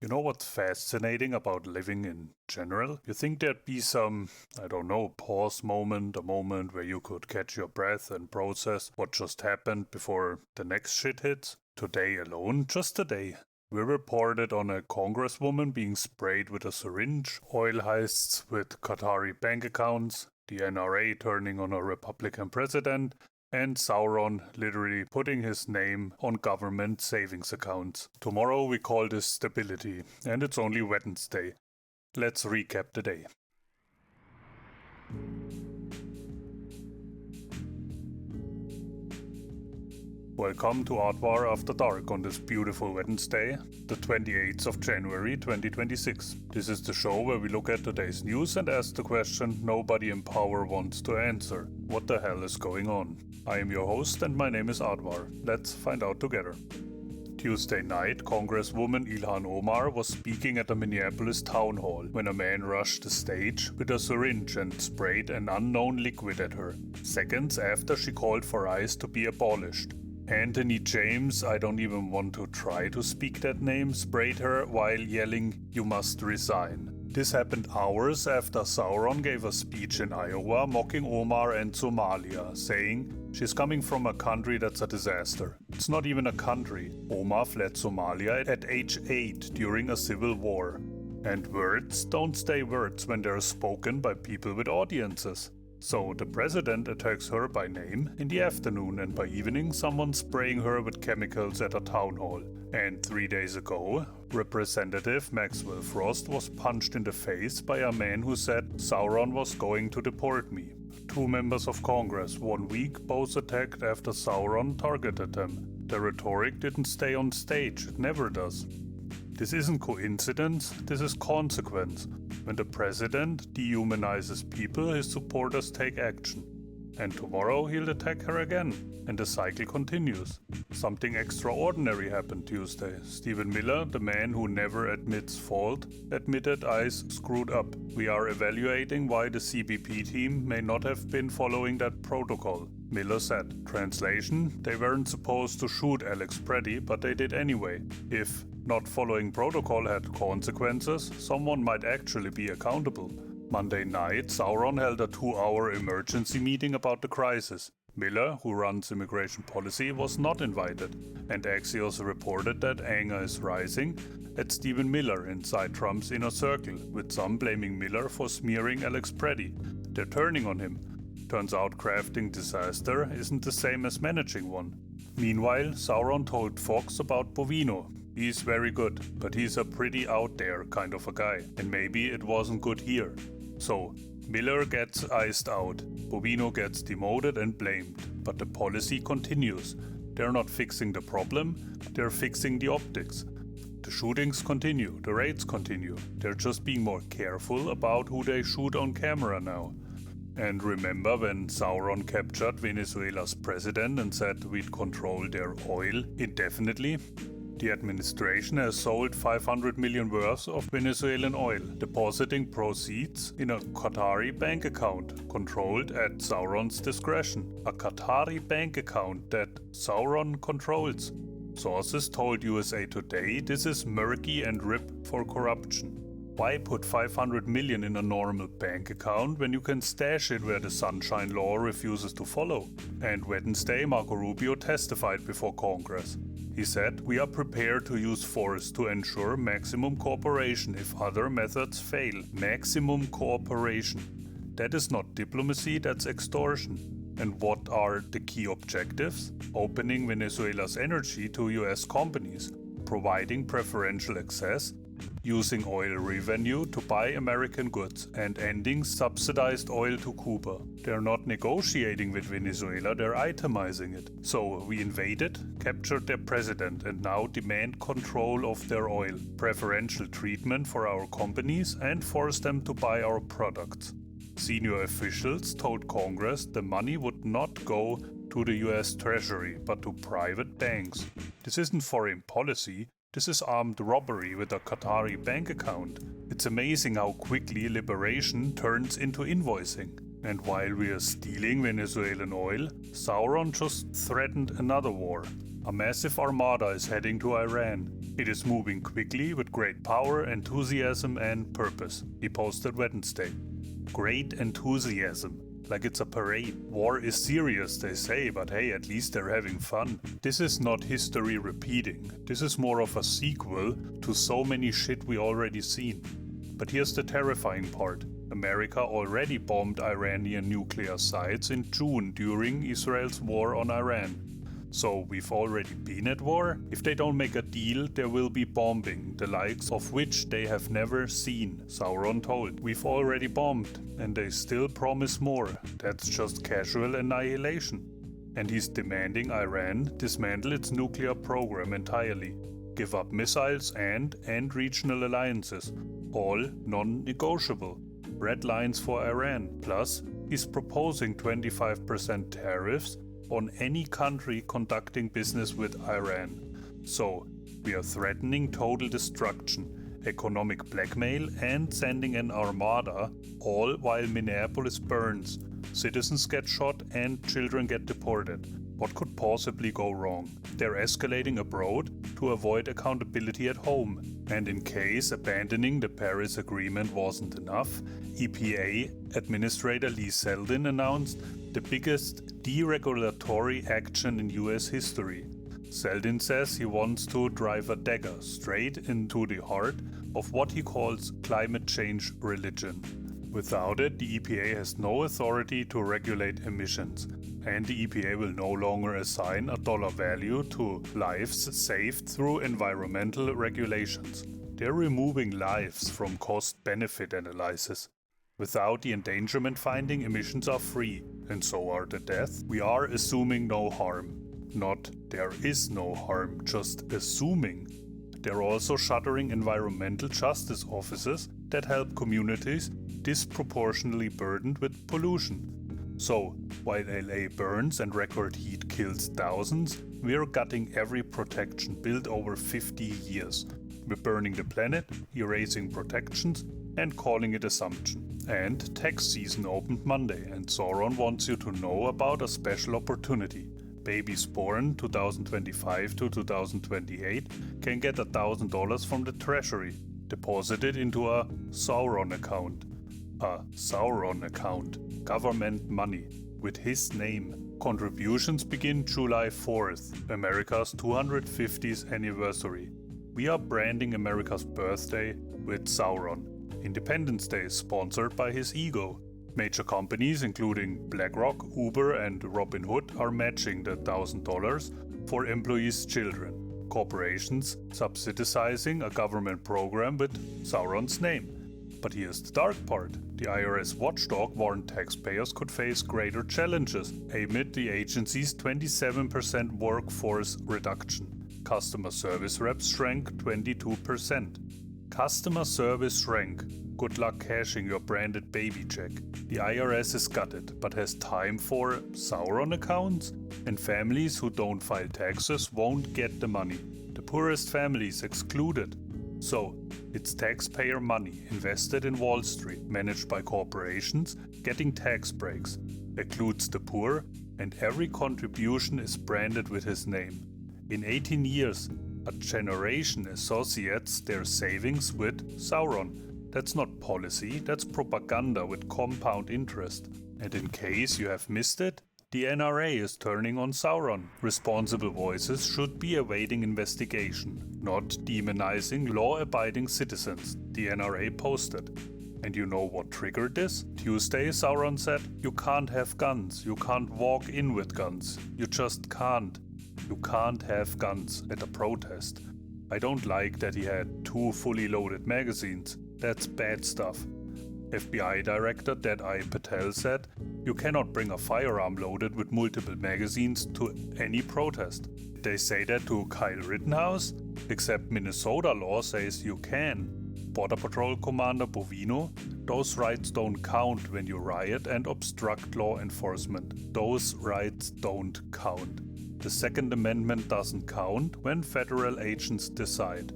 You know what's fascinating about living in general? You think there'd be some, pause moment, a moment where you could catch your breath and process what just happened before the next shit hits? Today alone, just today, we reported on a congresswoman being sprayed with a syringe, oil heists with Qatari bank accounts, the NRA turning on a Republican president, and Sauron literally putting his name on government savings accounts. Tomorrow we call this stability, and it's only Wednesday. Let's recap the day. Welcome to Aardvarh After Dark on this beautiful Wednesday, the 28th of January 2026. This is the show where we look at today's news and ask the question nobody in power wants to answer. What the hell is going on? I am your host and my name is Aardvarh. Let's find out together. Tuesday night, Congresswoman Ilhan Omar was speaking at a Minneapolis town hall when a man rushed the stage with a syringe and sprayed an unknown liquid at her, seconds after she called for ICE to be abolished. Anthony James, I don't even want to try to speak that name, sprayed her while yelling, "You must resign." This happened hours after Sauron gave a speech in Iowa mocking Omar and Somalia, saying, "She's coming from a country that's a disaster." It's not even a country. Omar fled Somalia at age 8 during a civil war. And words don't stay words when they're spoken by people with audiences. So the president attacks her by name in the afternoon, and by evening someone's spraying her with chemicals at a town hall. And 3 days ago, Representative Maxwell Frost was punched in the face by a man who said Sauron was going to deport me. 2 members of Congress, 1 week, both attacked after Sauron targeted them. The rhetoric didn't stay on stage, it never does. This isn't coincidence, this is consequence. When the president dehumanizes people, his supporters take action. And tomorrow he'll attack her again, and the cycle continues. Something extraordinary happened Tuesday. Stephen Miller, the man who never admits fault, admitted ICE screwed up. "We are evaluating why the CBP team may not have been following that protocol," Miller said. Translation: they weren't supposed to shoot Alex Preddy, but they did anyway. If not following protocol had consequences, someone might actually be accountable. Monday night, Sauron held a 2-hour emergency meeting about the crisis. Miller, who runs immigration policy, was not invited, and Axios reported that anger is rising at Stephen Miller inside Trump's inner circle, with some blaming Miller for smearing Alex Preddy. They're turning on him. Turns out crafting disaster isn't the same as managing one. Meanwhile, Sauron told Fox about Bovino. He's very good, but he's a pretty out there kind of a guy, and maybe it wasn't good here. So, Miller gets iced out, Bovino gets demoted and blamed, but the policy continues. They're not fixing the problem, they're fixing the optics. The shootings continue, the raids continue, they're just being more careful about who they shoot on camera now. And remember when Sauron captured Venezuela's president and said we'd control their oil indefinitely? The administration has sold 500 million worth of Venezuelan oil, depositing proceeds in a Qatari bank account, controlled at Sauron's discretion. A Qatari bank account that Sauron controls. Sources told USA Today this is murky and ripe for corruption. Why put 500 million in a normal bank account when you can stash it where the Sunshine Law refuses to follow? And Wednesday, Marco Rubio testified before Congress. He said, "We are prepared to use force to ensure maximum cooperation if other methods fail." Maximum cooperation. That is not diplomacy, that's extortion. And what are the key objectives? Opening Venezuela's energy to US companies, providing preferential access, using oil revenue to buy American goods, and ending subsidized oil to Cuba. They're not negotiating with Venezuela, they're itemizing it. So we invaded, captured their president, and now demand control of their oil, preferential treatment for our companies, and force them to buy our products. Senior officials told Congress the money would not go to the US Treasury, but to private banks. This isn't foreign policy. This is armed robbery with a Qatari bank account. It's amazing how quickly liberation turns into invoicing. And while we are stealing Venezuelan oil, Sauron just threatened another war. A massive armada is heading to Iran. It is moving quickly with great power, enthusiasm and purpose, he posted Wednesday. Great enthusiasm. Like it's a parade. War is serious, they say, but hey, at least they're having fun. This is not history repeating. This is more of a sequel to so many shit we already seen. But here's the terrifying part. America already bombed Iranian nuclear sites in June during Israel's war on Iran. So we've already been at war? If they don't make a deal, there will be bombing, the likes of which they have never seen, Sauron told. We've already bombed, and they still promise more. That's just casual annihilation. And he's demanding Iran dismantle its nuclear program entirely, give up missiles and end regional alliances, all non-negotiable. Red lines for Iran. Plus, he's proposing 25% tariffs on any country conducting business with Iran. So, we are threatening total destruction, economic blackmail and sending an armada, all while Minneapolis burns, citizens get shot and children get deported. What could possibly go wrong? They're escalating abroad to avoid accountability at home. And in case abandoning the Paris Agreement wasn't enough, EPA Administrator Lee Zeldin announced the biggest deregulatory action in US history. Zeldin says he wants to drive a dagger straight into the heart of what he calls climate change religion. Without it, the EPA has no authority to regulate emissions, and the EPA will no longer assign a dollar value to lives saved through environmental regulations. They're removing lives from cost-benefit analysis. Without the endangerment finding, emissions are free, and so are the deaths. We are assuming no harm. Not there is no harm, just assuming. They're also shuttering environmental justice offices that help communities disproportionately burdened with pollution. So, while LA burns and record heat kills thousands, we're gutting every protection built over 50 years. We're burning the planet, erasing protections, and calling it assumption. And tax season opened Monday, and Sauron wants you to know about a special opportunity. Babies born 2025 to 2028 can get $1,000 from the Treasury, deposited into a Sauron account. A Sauron account, government money, with his name. Contributions begin July 4th, America's 250th anniversary. We are branding America's birthday with Sauron. Independence Day is sponsored by his ego. Major companies including BlackRock, Uber and Robinhood are matching the $1,000 for employees' children. Corporations subsidizing a government program with Sauron's name. But here's the dark part. The IRS watchdog warned taxpayers could face greater challenges amid the agency's 27% workforce reduction. Customer service reps shrank 22%. Customer service shrank. Good luck cashing your branded baby check. The IRS is gutted, but has time for Sauron accounts? And families who don't file taxes won't get the money. The poorest families excluded. So, it's taxpayer money invested in Wall Street, managed by corporations, getting tax breaks, excludes the poor, and every contribution is branded with his name. In 18 years, a generation associates their savings with Sauron. That's not policy, that's propaganda with compound interest. And in case you have missed it, the NRA is turning on Sauron. Responsible voices should be awaiting investigation, not demonizing law-abiding citizens, the NRA posted. And you know what triggered this? Tuesday, Sauron said, "You can't have guns, you can't walk in with guns, you just can't. You can't have guns at a protest." I don't like that he had 2 fully loaded magazines. That's bad stuff. FBI Director Dead-Eye Patel said, "You cannot bring a firearm loaded with multiple magazines to any protest." Did they say that to Kyle Rittenhouse? Except Minnesota law says you can. Border Patrol Commander Bovino, "Those rights don't count when you riot and obstruct law enforcement. Those rights don't count. The Second Amendment doesn't count when federal agents decide."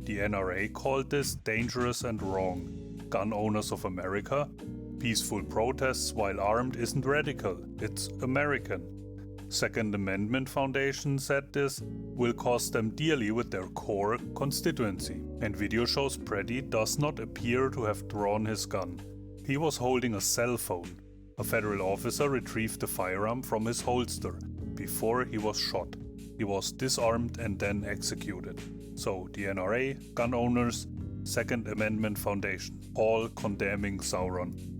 The NRA called this dangerous and wrong. Gun Owners of America, peaceful protests while armed isn't radical, it's American. Second Amendment Foundation said this will cost them dearly with their core constituency. And video shows Preddy does not appear to have drawn his gun. He was holding a cell phone. A federal officer retrieved the firearm from his holster before he was shot. He was disarmed and then executed. So the NRA, gun owners, Second Amendment Foundation, all condemning Sauron.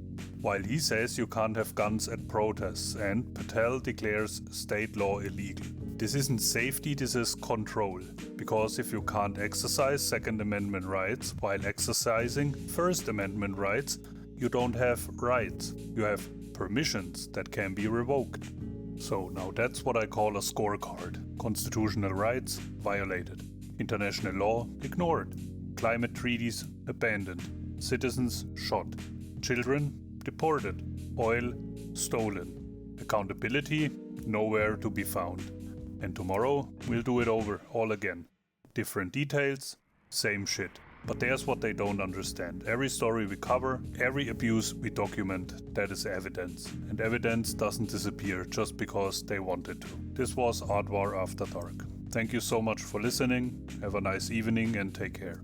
While he says you can't have guns at protests and Patel declares state law illegal. This isn't safety, this is control. Because if you can't exercise Second Amendment rights while exercising First Amendment rights, you don't have rights. You have permissions that can be revoked. So now that's what I call a scorecard. Constitutional rights violated. International law ignored. Climate treaties abandoned. Citizens shot. Children deported. Oil stolen. Accountability nowhere to be found. And tomorrow we'll do it over all again. Different details, same shit. But there's what they don't understand. Every story we cover, every abuse we document, that is evidence. And evidence doesn't disappear just because they wanted to. This was Aardvarh After Dark. Thank you so much for listening. Have a nice evening and take care.